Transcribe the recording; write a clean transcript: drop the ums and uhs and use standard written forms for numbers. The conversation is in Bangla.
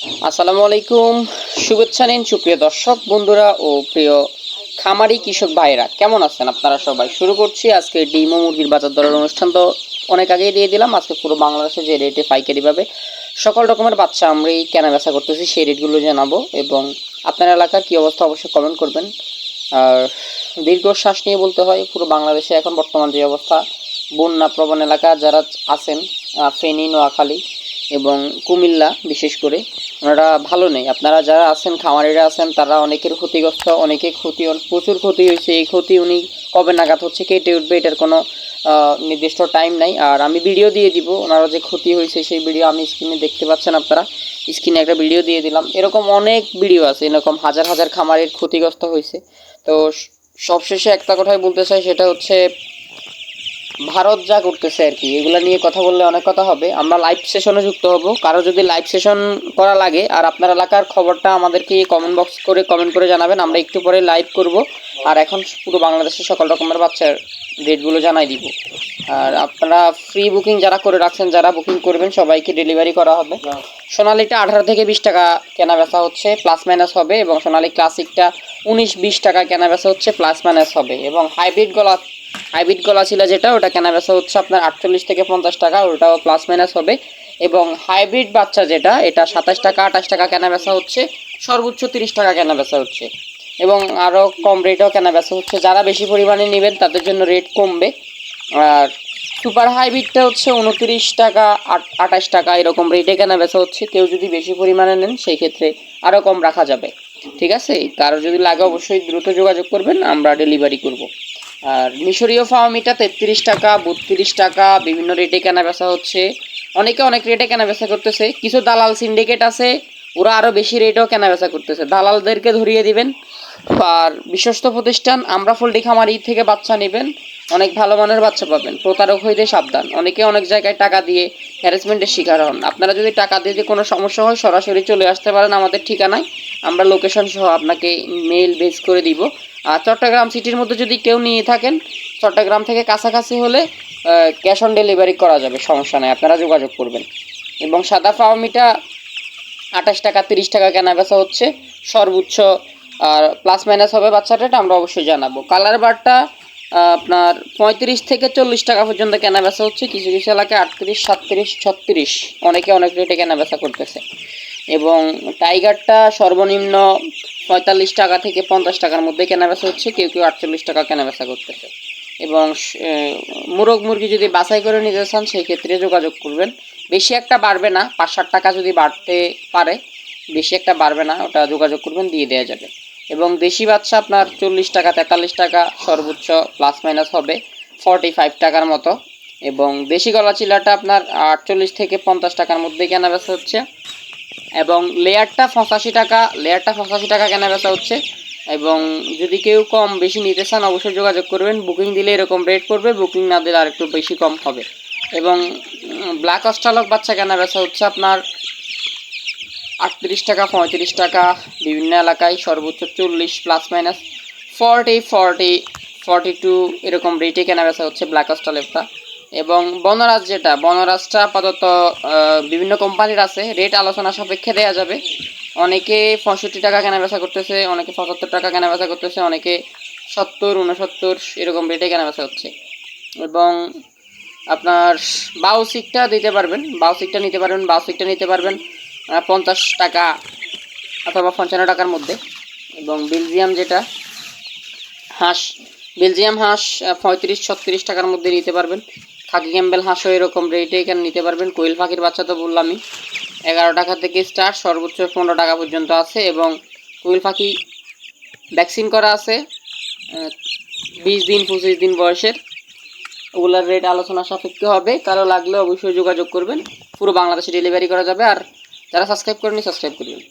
আসসালামু আলাইকুম। শুভেচ্ছা নিন সুপ্রিয় দর্শক বন্ধুরা ও প্রিয় খামারি কৃষক ভাইরা, কেমন আছেন আপনারা সবাই? শুরু করছি আজকে ডিম ও মুরগির বাজার দরের অনুষ্ঠান। তো অনেক আগেই দিয়ে দিলাম। আজকে পুরো বাংলাদেশে যে রেটে পাইকারিভাবে সকল রকমের বাচ্চা আমরাই কেনা বেচা করতেছি সেই রেটগুলো জানাবো, এবং আপনার এলাকার কী অবস্থা অবশ্যই কমেন্ট করবেন। আর দীর্ঘশ্বাস নিয়ে বলতে হয়, পুরো বাংলাদেশে এখন বর্তমান যে অবস্থা, বন্যা প্রবণ এলাকা যারা আছেন, ফেনী, নোয়াখালী এবং কুমিল্লা বিশেষ করে, ওনারা ভালো নেই। আপনারা যারা আছেন, খামারিরা আছেন, তারা অনেকের ক্ষতিগ্রস্ত, অনেকে ক্ষতি, প্রচুর ক্ষতি হয়েছে। এই ক্ষতি উনি কবে নাগাদ হচ্ছে কেটে উঠবে, এটার কোনো নির্দিষ্ট টাইম নাই। আর আমি ভিডিও দিয়ে দিব ওনারা যে ক্ষতি হয়েছে সেই ভিডিও আমি স্ক্রিনে দেখতে পাচ্ছেন আপনারা। স্ক্রিনে একটা ভিডিও দিয়ে দিলাম। এরকম অনেক ভিডিও আছে, এরকম হাজার হাজার খামারের ক্ষতিগ্রস্ত হয়েছে। তো সবশেষে একটা কথাই বলতে চাই, সেটা হচ্ছে ভারত যা করতেছে আর কি, এগুলো নিয়ে কথা বললে অনেক কথা হবে। আমরা লাইভ সেশনে যুক্ত হব। কারো যদি লাইভ সেশন করা লাগে আর আপনার এলাকার খবরটা আমাদেরকে কমেন্ট বক্স করে কমেন্ট করে জানাবেন, আমরা একটু পরে লাইভ করব। আর এখন পুরো বাংলাদেশের সকল রকমের বাচ্চার রেটগুলো জানাই দিব। আর আপনারা ফ্রি বুকিং যারা করে রাখছেন, যারা বুকিং করবেন সবাইকে ডেলিভারি করা হবে। সোনালিটা 18 থেকে 20 টাকা কেনা বেচা হচ্ছে, প্লাস মাইনাস হবে। এবং সোনালি ক্লাসিকটা 19-20 টাকা কেনা বেচা হচ্ছে, প্লাস মাইনাস হবে। এবং হাইব্রিড গলা ছিল যেটা, ওটা কেনা বেচা হচ্ছে আপনার 48 থেকে 50 টাকা, ওটাও প্লাস মাইনাস হবে। এবং হাইব্রিড বাচ্চা যেটা, এটা 27 টাকা 28 টাকা কেনা বেচা হচ্ছে, সর্বোচ্চ 30 টাকা কেনা বেচা হচ্ছে। এবং আরও কম রেটেও কেনা বেচা হচ্ছে। যারা বেশি পরিমাণে নেবেন তাদের জন্য রেট কমবে। আর সুপার হাইব্রিডটা হচ্ছে 29 টাকা 28 টাকা এরকম রেটে কেনা বেচা হচ্ছে। কেউ যদি বেশি পরিমাণে নেন সেই ক্ষেত্রে আরও কম রাখা যাবে। ঠিক আছে, কারো যদি লাগে অবশ্যই দ্রুত যোগাযোগ করবেন, আমরা ডেলিভারি করব। আর মিশরীয় ফার্মিটা 33 টাকা 32 টাকা বিভিন্ন রেটে কেনা বেচা হচ্ছে। অনেকে অনেক রেটে কেনা বেচা করতেছে। কিছু দালাল সিন্ডিকেট আছে, ওরা আরও বেশি রেটেও কেনা বেচা করতেছে। দালালদেরকে ধরিয়ে দিবেন। আর বিশ্বস্ত প্রতিষ্ঠান আমরা পোল্ট্রি খামারি থেকে বাচ্চা নেবেন, অনেক ভালো মানের বাচ্চা পাবেন। প্রতারক হইতে সাবধান। অনেকে অনেক জায়গায় টাকা দিয়ে হ্যারাসমেন্টের শিকার হন। আপনারা যদি টাকা দিয়ে কোনো সমস্যা হয় সরাসরি চলে আসতে পারেন আমাদের ঠিকানায়, আমরা লোকেশন সহ আপনাকে মেইল বেস করে দিব। আর চট্টগ্রাম সিটির মধ্যে যদি কেউ নিয়ে থাকেন, চট্টগ্রাম থেকে কাছাকাছি হলে ক্যাশ অন ডেলিভারি করা যাবে, সমস্যা নেই, আপনারা যোগাযোগ করবেন। এবং সাদা ফার্মিটা 28 টাকা 30 টাকা কেনা বেচা হচ্ছে সর্বোচ্চ। আর প্লাস মাইনাস হবে বাচ্চা রেট আমরা অবশ্যই জানাবো। কালার বারটা আপনার 35 থেকে 40 টাকা পর্যন্ত কেনা বেচা হচ্ছে। কিছু কিছু এলাকায় 38, 37, 36 অনেকে অনেক রেটে কেনা বেচা করতেছে। এবং টাইগারটা সর্বনিম্ন 45 টাকা থেকে 50 টাকার মধ্যে কেনা বেচা হচ্ছে। কেউ কেউ 48 টাকা কেনা বেচা করতেছে। এবং মোরগ মুরগি যদি বাছাই করে নিতে চান সেই ক্ষেত্রে যোগাযোগ করবেন। বেশি একটা বাড়বে না, 5-7 টাকা যদি বাড়তে পারে, বেশি একটা বাড়বে না, ওটা যোগাযোগ করবেন, দিয়ে দেওয়া যাবে। এবং দেশি বাচ্চা আপনার 40 টাকা 43 টাকা সর্বোচ্চ, প্লাস মাইনাস হবে 45 টাকার মতো। এবং দেশি গলা চিলাটা আপনার 48 থেকে 50 টাকার মধ্যে কেনা বেচা হচ্ছে। এবং লেয়ারটা 85 টাকা কেনা বেচা হচ্ছে। এবং যদি কেউ কম বেশি নিতে চান অবশ্যই যোগাযোগ করবেন। বুকিং দিলে এরকম রেট পড়বে, বুকিং না দিলে আর একটু বেশি কম হবে। এবং ব্ল্যাক অস্ট্রালক বাচ্চা কেনা বেচা হচ্ছে আপনার 38 টাকা 35 টাকা বিভিন্ন এলাকায়, সর্বোচ্চ 40, প্লাস মাইনাস 42 এরকম রেটে কেনা বেচা হচ্ছে ব্ল্যাক অস্ট্রালকটা। এবং বনরাজটা আপাতত বিভিন্ন কোম্পানির আছে, রেট আলোচনা সাপেক্ষে দেওয়া যাবে। অনেকে 65 টাকা কেনা বেচা করতেছে, অনেকে 75 টাকা কেনা বেচা করতেছে, অনেকে 70, 69 এরকম রেটে কেনা বেচা হচ্ছে। এবং আপনার বাউসিকটা নিতে পারবেন 50 টাকা অথবা 55 টাকার মধ্যে। এবং বেলজিয়াম হাঁস 35-36 টাকার মধ্যে নিতে পারবেন। খাকি ক্যাম্বেল হাঁসও এরকম রেটে এখানে নিতে পারবেন। কোয়েল পাখির বাচ্চা তো বললামই, 11 টাকা থেকে স্টার্ট, সর্বোচ্চ 15 টাকা পর্যন্ত আছে। এবং কোয়েল পাখি ভ্যাকসিন করা আছে 20 দিন 25 দিন বয়সের, ওগুলোর রেট আলোচনা সাপেক্ষে হবে। কারো লাগলে অবশ্যই যোগাযোগ করবেন, পুরো বাংলাদেশে ডেলিভারি করা যাবে। আর যারা সাবস্ক্রাইব করেনি সাবস্ক্রাইব করবেন।